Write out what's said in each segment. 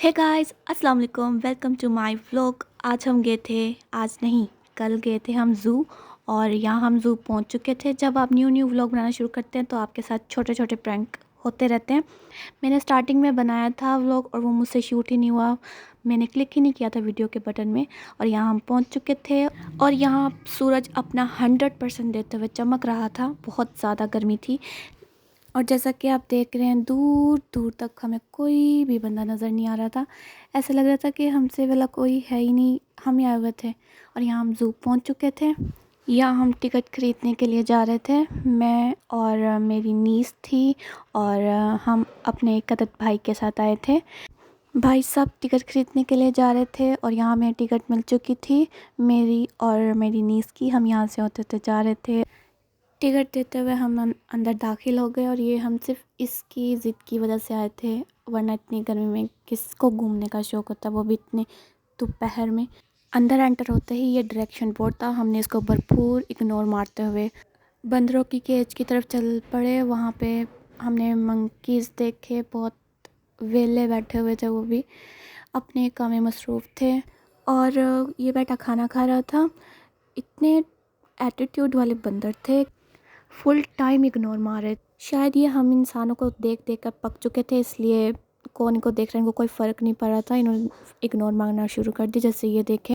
Hey guys अस्सलाम वालेकुम, welcome to my vlog. आज हम गए थे, आज नहीं कल गए थे हम ज़ू। और यहाँ हम ज़ू पहुँच चुके थे। जब आप न्यू व्लॉग बनाना शुरू करते हैं तो आपके साथ छोटे छोटे प्रैंक होते रहते हैं। मैंने स्टार्टिंग में बनाया था व्लॉग और वो मुझसे शूट ही नहीं हुआ, मैंने क्लिक ही नहीं किया था वीडियो के बटन में। और यहाँ हम पहुँच चुके थे और यहाँ सूरज अपना 100% देते हुए चमक रहा था। बहुत ज़्यादा गर्मी थी और जैसा कि आप देख रहे हैं दूर दूर तक हमें कोई भी बंदा नज़र नहीं आ रहा था। ऐसा लग रहा था कि हमसे वाला कोई है ही नहीं, हम ही आए हुए थे। और यहाँ हम ज़ू पहुँच चुके थे। यहाँ हम टिकट ख़रीदने के लिए जा रहे थे, मैं और मेरी नीस थी। और हम अपने एक अदद भाई के साथ आए थे। भाई साहब टिकट ख़रीदने के लिए जा रहे थे और यहाँ हमें टिकट मिल चुकी थी मेरी और मेरी नीस की। हम यहाँ से होते जा रहे थे। टिकट देते हुए हम अंदर दाखिल हो गए और ये हम सिर्फ इसकी ज़िद की वजह से आए थे, वरना इतनी गर्मी में किसको घूमने का शौक़ होता है, वो भी इतने दोपहर में। अंदर एंटर होते ही ये डायरेक्शन बोर्ड था, हमने इसको भरपूर इग्नोर मारते हुए बंदरों की केज की तरफ चल पड़े। वहाँ पे हमने मंकीज़ देखे, बहुत वेले बैठे हुए थे, वो भी अपने काम में मसरूफ़ थे। और ये बेटा खाना खा रहा था। इतने एटीट्यूड वाले बंदर थे, फुल टाइम इग्नोर मार रहे। शायद ये हम इंसानों को देख देख कर पक चुके थे, इसलिए कौन इनको देख रहे हैं इनको कोई फ़र्क नहीं पड़ रहा था। इन्होंने इग्नोर मारना शुरू कर दी। जैसे ये देखें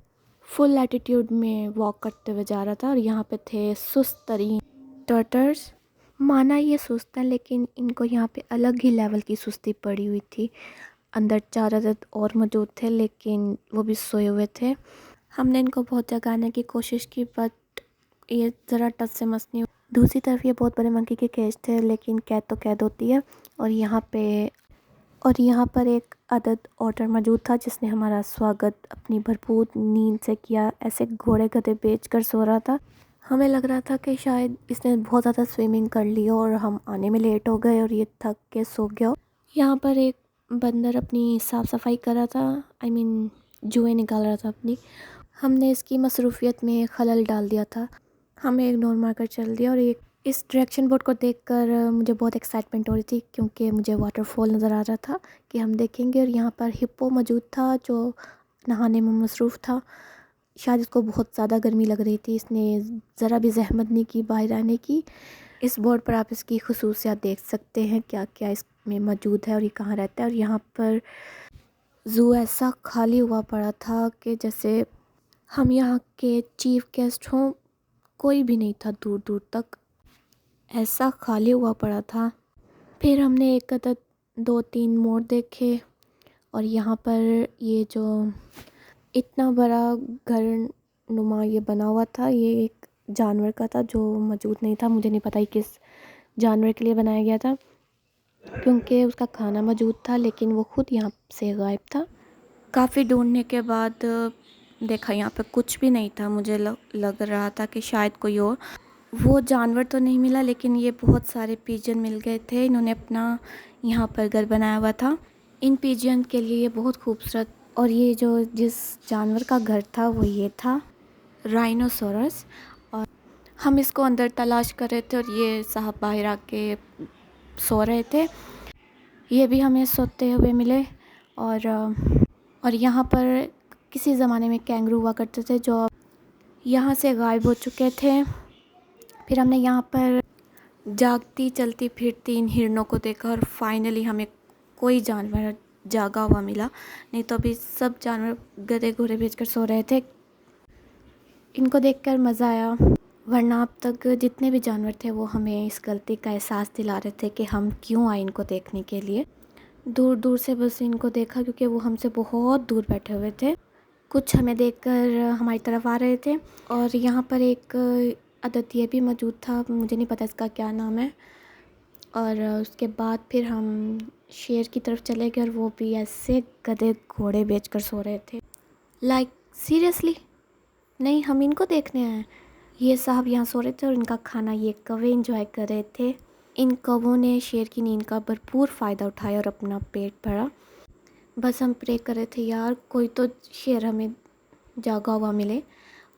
फुल एटीट्यूड में वॉक करते हुए जा रहा था। और यहाँ पे थे सुस्त तरीन टर्टर्स। माना ये सुस्त है, लेकिन इनको यहाँ पे अलग ही लेवल की सुस्ती पड़ी हुई थी। अंदर 4 अदद और मौजूद थे, लेकिन वो भी सोए हुए थे। हमने इनको बहुत जगाने की कोशिश की, बट ये ज़रा टच से मस नहीं। दूसरी तरफ ये बहुत बड़े मंकी के केज थे, लेकिन कैद तो कैद होती है। और यहाँ पर एक अदद ऑटर मौजूद था जिसने हमारा स्वागत अपनी भरपूर नींद से किया। ऐसे घोड़े गधे बेच कर सो रहा था। हमें लग रहा था कि शायद इसने बहुत ज़्यादा स्विमिंग कर ली हो और हम आने में लेट हो गए और ये थक के सो गया हो। यहाँ पर एक बंदर अपनी साफ़ सफाई कर रहा था, जुएँ निकाल रहा था अपनी। हमने इसकी मसरूफ़ियत में खलल डाल दिया था, हमें इग्नोर मारकर चल दिया। और एक इस डायरेक्शन बोर्ड को देखकर मुझे बहुत एक्साइटमेंट हो रही थी, क्योंकि मुझे वाटरफॉल नज़र आ रहा था कि हम देखेंगे। और यहाँ पर हिप्पो मौजूद था जो नहाने में मसरूफ़ था। शायद इसको बहुत ज़्यादा गर्मी लग रही थी, इसने ज़रा भी जहमत नहीं की बाहर आने की। इस बोर्ड पर आप इसकी खसूसियात देख सकते हैं, क्या क्या इसमें मौजूद है और ये कहाँ रहता है। और यहाँ पर ज़ू ऐसा खाली हुआ पड़ा था कि जैसे हम यहाँ के चीफ गेस्ट हों, कोई भी नहीं था दूर दूर तक, ऐसा खाली हुआ पड़ा था। फिर हमने एक अदद 2-3 मोर देखे और यहाँ पर ये जो इतना बड़ा घर नुमा ये बना हुआ था, ये एक जानवर का था जो मौजूद नहीं था। मुझे नहीं पता ही किस जानवर के लिए बनाया गया था, क्योंकि उसका खाना मौजूद था लेकिन वो खुद यहाँ से गायब था। काफ़ी ढूंढने के बाद देखा यहाँ पे कुछ भी नहीं था। मुझे लग रहा था कि शायद कोई और, वो जानवर तो नहीं मिला, लेकिन ये बहुत सारे पिजन मिल गए थे। इन्होंने अपना यहाँ पर घर बनाया हुआ था। इन पिजन के लिए ये बहुत खूबसूरत, और ये जो जिस जानवर का घर था वो ये था राइनोसोरस। और हम इसको अंदर तलाश कर रहे थे और ये साहब बाहर आके सो रहे थे। ये भी हमें सोते हुए मिले। और यहाँ पर किसी ज़माने में कैंगरू हुआ करते थे जो यहाँ से गायब हो चुके थे। फिर हमने यहाँ पर जागती चलती फिरती इन हिरणों को देखा और फाइनली हमें कोई जानवर जागा हुआ मिला, नहीं तो अभी सब जानवर गधे घोड़े बेचकर सो रहे थे। इनको देखकर मज़ा आया, वरना अब तक जितने भी जानवर थे वो हमें इस गलती का एहसास दिला रहे थे कि हम क्यों आए इनको देखने के लिए। दूर दूर से बस इनको देखा, क्योंकि वो हमसे बहुत दूर बैठे हुए थे। कुछ हमें देखकर हमारी तरफ आ रहे थे। और यहाँ पर एक अदद ये भी मौजूद था, मुझे नहीं पता इसका क्या नाम है। और उसके बाद फिर हम शेर की तरफ चले गए और वो भी ऐसे गधे घोड़े बेचकर सो रहे थे। लाइक सीरियसली, नहीं हम इनको देखने आए। ये साहब यहाँ सो रहे थे और इनका खाना ये कौवे इंजॉय कर रहे थे। इन कौवों ने शेर की नींद का भरपूर फ़ायदा उठाया और अपना पेट भरा। बस हम प्रे कर रहे थे यार कोई तो शेर हमें जागा हुआ मिले।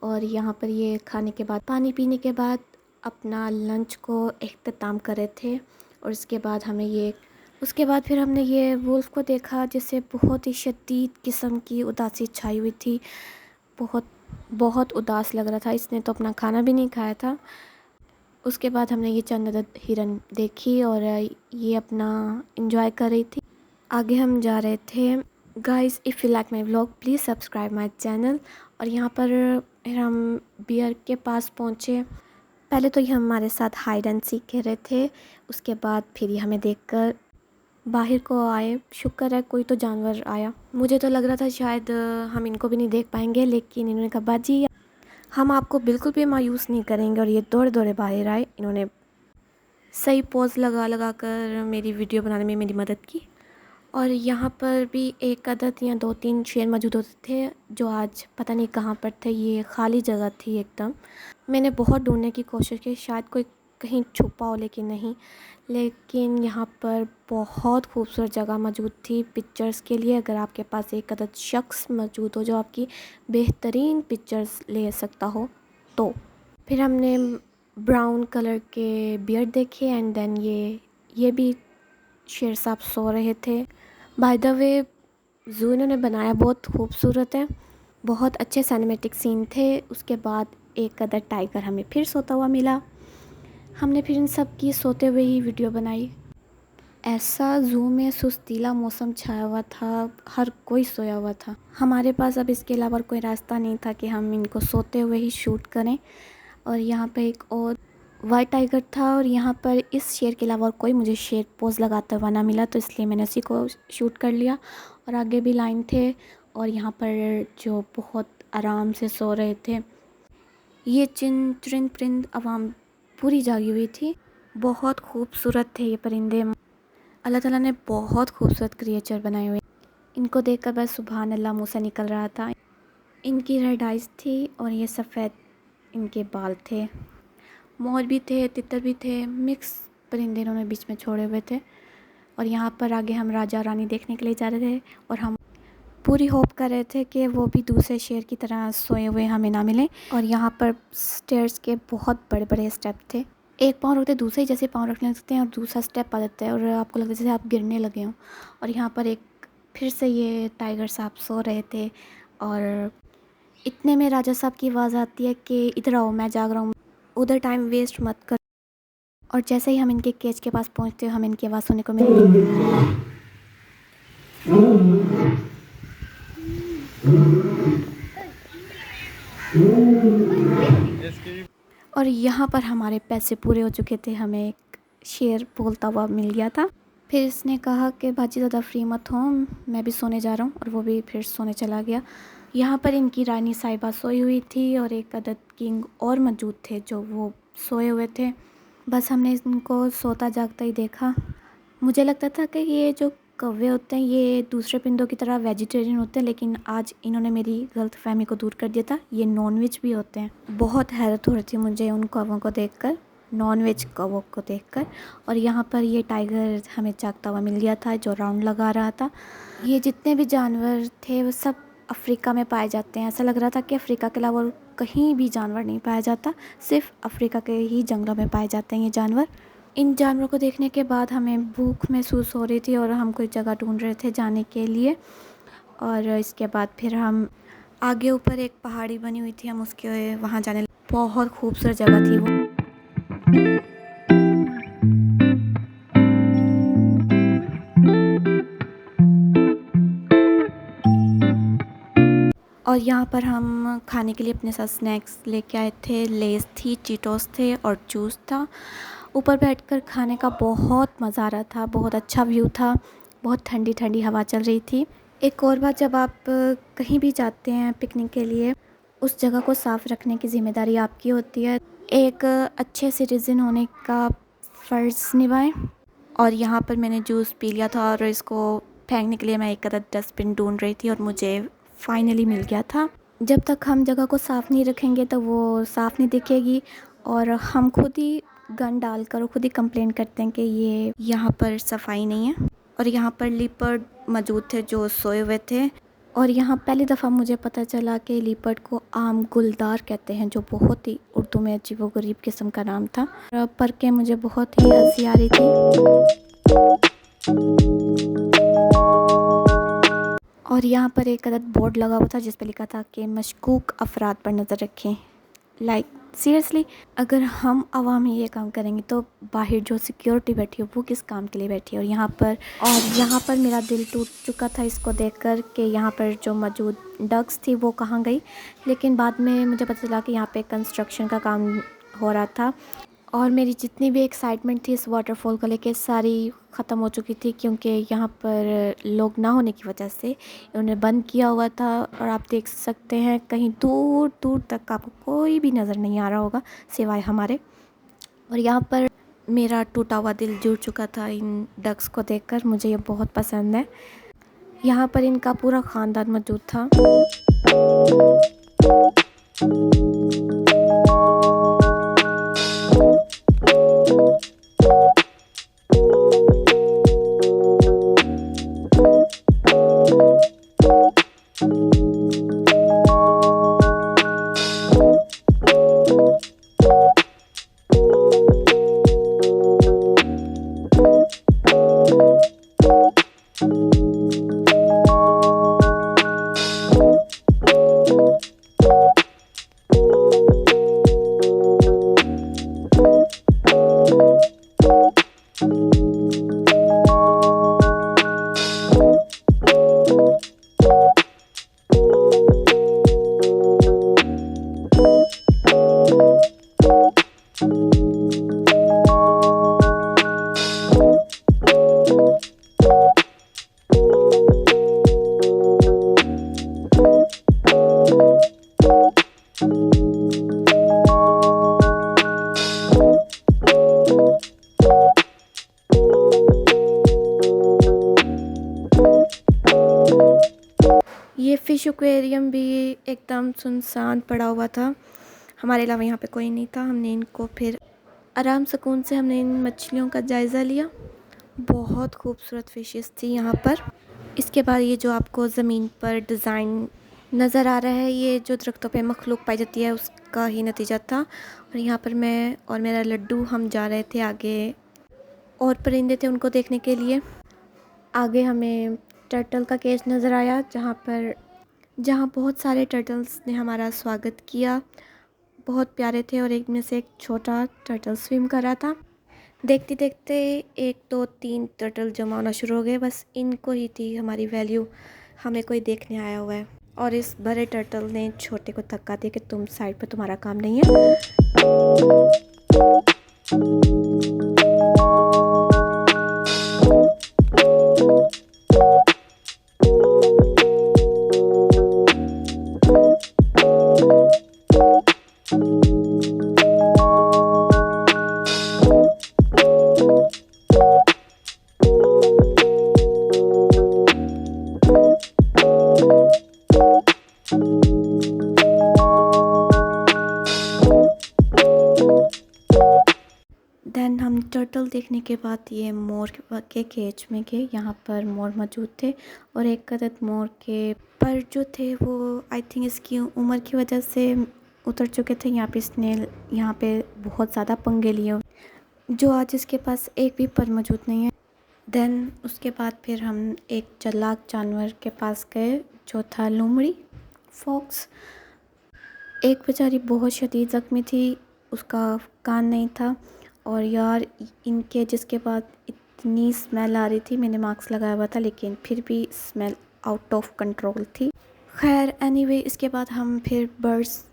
और यहाँ पर ये खाने के बाद पानी पीने के बाद अपना लंच को इख्तिताम कर रहे थे। और इसके बाद हमें ये उसके बाद फिर हमने ये वुल्फ को देखा जिससे बहुत ही शदीद किस्म की उदासी छाई हुई थी। बहुत बहुत उदास लग रहा था, इसने तो अपना खाना भी नहीं खाया था। उसके बाद हमने ये चंद अदद हिरन देखी और ये अपना इंजॉय कर रही थी। आगे हम जा रहे थे। Guys, if you like my vlog please subscribe my channel. और यहाँ पर फिर हम बियर के पास पहुँचे। पहले तो ये हमारे साथ हाइड एंड सीख खेल रहे थे, उसके बाद फिर ये हमें देखकर बाहर को आए। शुक्र है कोई तो जानवर आया। मुझे तो लग रहा था शायद हम इनको भी नहीं देख पाएंगे, लेकिन इन्होंने कहा बाजी हम आपको बिल्कुल भी मायूस नहीं करेंगे, और ये दौड़े दौड़े बाहर आए। इन्होंने सही पोज लगा लगा कर मेरी वीडियो बनाने में मेरी मदद की। और यहाँ पर भी एक अदद या 2-3 शेर मौजूद होते थे जो आज पता नहीं कहाँ पर थे। ये खाली जगह थी एकदम। मैंने बहुत ढूंढने की कोशिश की, शायद कोई कहीं छुपा हो, लेकिन नहीं। लेकिन यहाँ पर बहुत खूबसूरत जगह मौजूद थी पिक्चर्स के लिए। अगर आपके पास एक अदद शख्स मौजूद हो जो आपकी बेहतरीन पिक्चर्स ले सकता हो तो। फिर हमने ब्राउन कलर के बियर्ड देखे एंड देन ये भी शेर साहब सो रहे थे। बाय द वे ज़ू इन्होंने बनाया बहुत खूबसूरत है, बहुत अच्छे सिनेमैटिक सीन थे। उसके बाद एक अदर टाइगर हमें फिर सोता हुआ मिला। हमने फिर इन सब की सोते हुए ही वीडियो बनाई। ऐसा ज़ू में सुस्तीला मौसम छाया हुआ था, हर कोई सोया हुआ था। हमारे पास अब इसके अलावा कोई रास्ता नहीं था कि हम इनको सोते हुए ही शूट करें। और यहाँ पे एक और वाइट टाइगर था, और यहाँ पर इस शेर के अलावा और कोई मुझे शेर पोज लगाता हुआ ना मिला, तो इसलिए मैंने उसी को शूट कर लिया। और आगे भी लाइन थे, और यहाँ पर जो बहुत आराम से सो रहे थे ये चरिंद परिंद आवाम पूरी जागी हुई थी। बहुत खूबसूरत थे ये परिंदे। अल्लाह ताला ने बहुत खूबसूरत क्रिएचर बनाए हुए। इनको देखकर बस सुभान अल्लाह मुँह से निकल रहा था। इनकी रेड आइज़ थी और ये सफ़ेद इनके बाल थे। मोर भी थे, तितर भी थे, मिक्स परिंदे इन्होंने बीच में छोड़े हुए थे। और यहाँ पर आगे हम राजा रानी देखने के लिए जा रहे थे, और हम पूरी होप कर रहे थे कि वो भी दूसरे शेर की तरह सोए हुए हमें ना मिले। और यहाँ पर स्टेयर्स के बहुत बड़े बड़े स्टेप थे। एक पाँव रखते दूसरे जैसे पाँव रखने लगते हैं, और दूसरा स्टेप आ जाता है और आपको लगता है जैसे आप गिरने लगे हों। और यहाँ पर एक फिर से ये टाइगर साहब सो रहे थे, और इतने में राजा साहब की आवाज़ आती है कि इधर आओ, मैं जाग रहा हूँ, उधर टाइम वेस्ट मत कर। और जैसे ही हम इनके केज के पास पहुँचते हैं, हमें इनकी आवाज़ सुनने को मिली। और यहाँ पर हमारे पैसे पूरे हो चुके थे, हमें एक शेर बोलता हुआ मिल गया था। फिर इसने कहा कि बाजी ज़्यादा फ्री मत हो, मैं भी सोने जा रहा हूँ, और वो भी फिर सोने चला गया। यहाँ पर इनकी रानी साहिबा सोई हुई थी, और एक अदद किंग और मौजूद थे जो वो सोए हुए थे। बस हमने इनको सोता जागता ही देखा। मुझे लगता था कि ये जो कौवे होते हैं ये दूसरे परिंदों की तरह वेजिटेरियन होते हैं, लेकिन आज इन्होंने मेरी गलतफहमी को दूर कर दिया था, ये नॉनवेज भी होते हैं। बहुत हैरत हो रही थी मुझे उन कौवों को देखकर, नॉनवेज कौवों को देखकर। और यहाँ पर ये टाइगर हमें जागता हुआ मिल गया था जो राउंड लगा रहा था। ये जितने भी जानवर थे वो सब अफ्रीका में पाए जाते हैं। ऐसा लग रहा था कि अफ्रीका के अलावा कहीं भी जानवर नहीं पाया जाता, सिर्फ अफ्रीका के ही जंगलों में पाए जाते हैं ये जानवर। इन जानवरों को देखने के बाद हमें भूख महसूस हो रही थी, और हम कोई जगह ढूंढ रहे थे जाने के लिए। और इसके बाद फिर हम आगे ऊपर एक पहाड़ी बनी हुई थी, हम उसके वहाँ जाने। बहुत खूबसूरत जगह थी वो। और यहाँ पर हम खाने के लिए अपने साथ स्नैक्स लेके आए थे। लेस थी, चीटोस थे और जूस था। ऊपर बैठकर खाने का बहुत मज़ा आ रहा था, बहुत अच्छा व्यू था, बहुत ठंडी ठंडी हवा चल रही थी। एक और बात, जब आप कहीं भी जाते हैं पिकनिक के लिए, उस जगह को साफ़ रखने की ज़िम्मेदारी आपकी होती है। एक अच्छे सिटीज़न होने का फ़र्ज़ निभाएं। और यहाँ पर मैंने जूस पी लिया था, और इसको फेंकने के लिए मैं एक अदद डस्टबिन ढूंढ रही थी, और मुझे फाइनली मिल गया था। जब तक हम जगह को साफ़ नहीं रखेंगे तो वो साफ़ नहीं दिखेगी, और हम खुद ही गन डालकर खुद ही कंप्लेन करते हैं कि ये यहाँ पर सफाई नहीं है। और यहाँ पर लिपर्ड मौजूद थे जो सोए हुए थे। और यहाँ पहली दफ़ा मुझे पता चला कि लिपर्ड को आम गुलदार कहते हैं, जो बहुत ही उर्दू में अजीबोगरीब किस्म का नाम था। पढ़ के मुझे बहुत ही हंसी आ रही थी। और यहाँ पर एक गलत बोर्ड लगा हुआ था जिस पे लिखा था कि मशकूक अफराद पर नज़र रखें। लाइक सीरियसली, अगर हम आवाम ही ये काम करेंगे तो बाहर जो सिक्योरिटी बैठी हो वो किस काम के लिए बैठी है। और यहाँ पर मेरा दिल टूट चुका था इसको देखकर कि यहाँ पर जो मौजूद डक्स थी वो कहाँ गई। लेकिन बाद में मुझे पता चला कि यहाँ पे कंस्ट्रक्शन का काम हो रहा था और मेरी जितनी भी एक्साइटमेंट थी इस वाटरफॉल को लेके सारी ख़त्म हो चुकी थी, क्योंकि यहाँ पर लोग ना होने की वजह से उन्होंने बंद किया हुआ था। और आप देख सकते हैं कहीं दूर दूर तक आपको कोई भी नज़र नहीं आ रहा होगा सिवाय हमारे। और यहाँ पर मेरा टूटा हुआ दिल जुड़ चुका था इन डक्स को देखकर। मुझे ये बहुत पसंद है। यहाँ पर इनका पूरा ख़ानदान मौजूद था। ये फ़िश एक्वेरियम भी एकदम सुनसान पड़ा हुआ था, हमारे अलावा यहाँ पे कोई नहीं था। हमने इनको फिर आराम सुकून से हमने इन मछलियों का जायज़ा लिया। बहुत खूबसूरत फ़िशेस थी यहाँ पर। इसके बाद ये जो आपको ज़मीन पर डिज़ाइन नज़र आ रहा है, ये जो दरख्तों पे मखलूक पाई जाती है उसका ही नतीजा था। और यहाँ पर मैं और मेरा लड्डू हम जा रहे थे आगे, और परिंदे थे उनको देखने के लिए। आगे हमें टर्टल का केज नज़र आया जहाँ बहुत सारे टर्टल्स ने हमारा स्वागत किया। बहुत प्यारे थे और एक में से एक छोटा टर्टल स्विम कर रहा था। देखते देखते 1 2 3 टर्टल जमा होना शुरू हो गए। बस इनको ही थी हमारी वैल्यू, हमें कोई देखने आया हुआ है। और इस बड़े टर्टल ने छोटे को धक्का दे कि तुम साइड पर, तुम्हारा काम नहीं है। देन हम टर्टल देखने के बाद ये मोर के केज में गए। यहाँ पर मोर मौजूद थे और एक अदद मोर के पर जो थे वो आई थिंक इसकी उम्र की वजह से उतर चुके थे। यहाँ पे इसने यहाँ पे बहुत ज़्यादा पंगे लिए जो आज इसके पास एक भी पर मौजूद नहीं है। देन उसके बाद फिर हम एक चालाक जानवर के पास गए जो था लोमड़ी, फॉक्स। एक बेचारी बहुत शदीद ज़ख्मी थी, उसका कान नहीं था। और यार इनके जिसके बाद इतनी स्मेल आ रही थी, मैंने मास्क लगाया हुआ था लेकिन फिर भी स्मेल आउट ऑफ कंट्रोल थी। खैर एनीवे, इसके बाद हम फिर बर्ड्स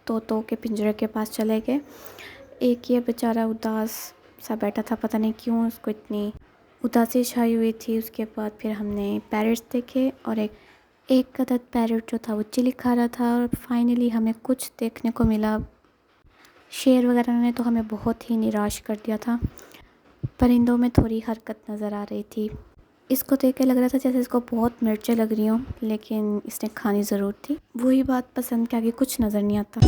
तोतों के पिंजरे के पास चले गए। एक ये बेचारा उदास सा बैठा था, पता नहीं क्यों उसको इतनी उदासी छाई हुई थी। उसके बाद फिर हमने पैरट्स देखे और एक अदद पैरट जो था वो चिली खा रहा था। और फाइनली हमें कुछ देखने को मिला। शेर वगैरह ने तो हमें बहुत ही निराश कर दिया था। परिंदों में थोड़ी हरकत नज़र आ रही थी। इसको देख के लग रहा था जैसे इसको बहुत मिर्चें लग रही हों, लेकिन इसने खानी ज़रूर थी। वही बात, पसंद के आगे कुछ नज़र नहीं आता।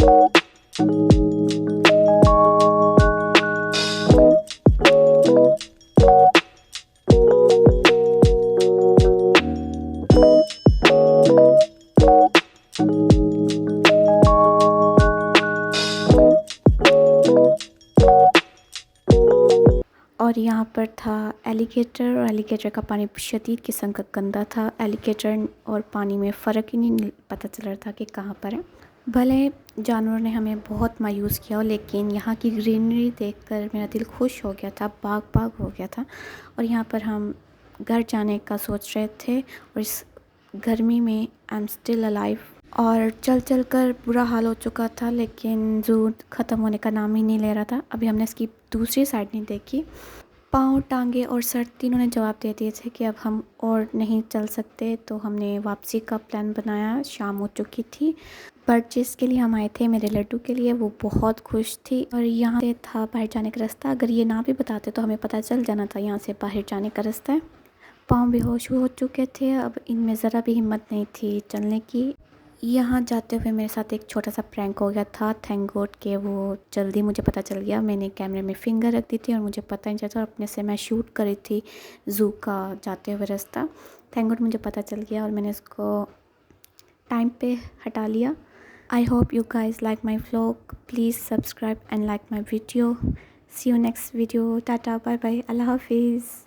और यहाँ पर था एलिगेटर, और एलिगेटर का पानी शदीद किस्म का गंदा था। एलिगेटर और पानी में फ़र्क ही नहीं पता चल रहा था कि कहाँ पर है। भले जानवरों ने हमें बहुत मायूस किया हो, लेकिन यहाँ की ग्रीनरी देखकर मेरा दिल खुश हो गया था, बाग बाग हो गया था। और यहाँ पर हम घर जाने का सोच रहे थे, और इस गर्मी में आई एम स्टिल अलाइव। और चल चल कर बुरा हाल हो चुका था, लेकिन ज़ू ख़त्म होने का नाम ही नहीं ले रहा था। अभी हमने इसकी दूसरी साइड नहीं देखी। पाँव, टांगे और सर तीनों ने जवाब दे दिए थे कि अब हम और नहीं चल सकते, तो हमने वापसी का प्लान बनाया। शाम हो चुकी थी। बट जिसके लिए हम आए थे, मेरे लड्डू के लिए, वो बहुत खुश थी। और यहाँ से था बाहर जाने का रास्ता। अगर ये ना भी बताते तो हमें पता चल जाना था यहाँ से बाहर जाने का रास्ता है। पाँव बेहोश हो चुके थे, अब इनमें ज़रा भी हिम्मत नहीं थी चलने की। यहाँ जाते हुए मेरे साथ एक छोटा सा प्रैंक हो गया था। थैंक गॉड कि वो जल्दी मुझे पता चल गया। मैंने कैमरे में फिंगर रख दी थी और मुझे पता नहीं चला, और अपने से मैं शूट कर रही थी ज़ू का जाते हुए रास्ता। थैंक गॉड मुझे पता चल गया और मैंने इसको टाइम पे हटा लिया। I hope you guys like my vlog. Please subscribe and like my video. See you next video. Tata, bye bye, अल्लाह हाफिज़।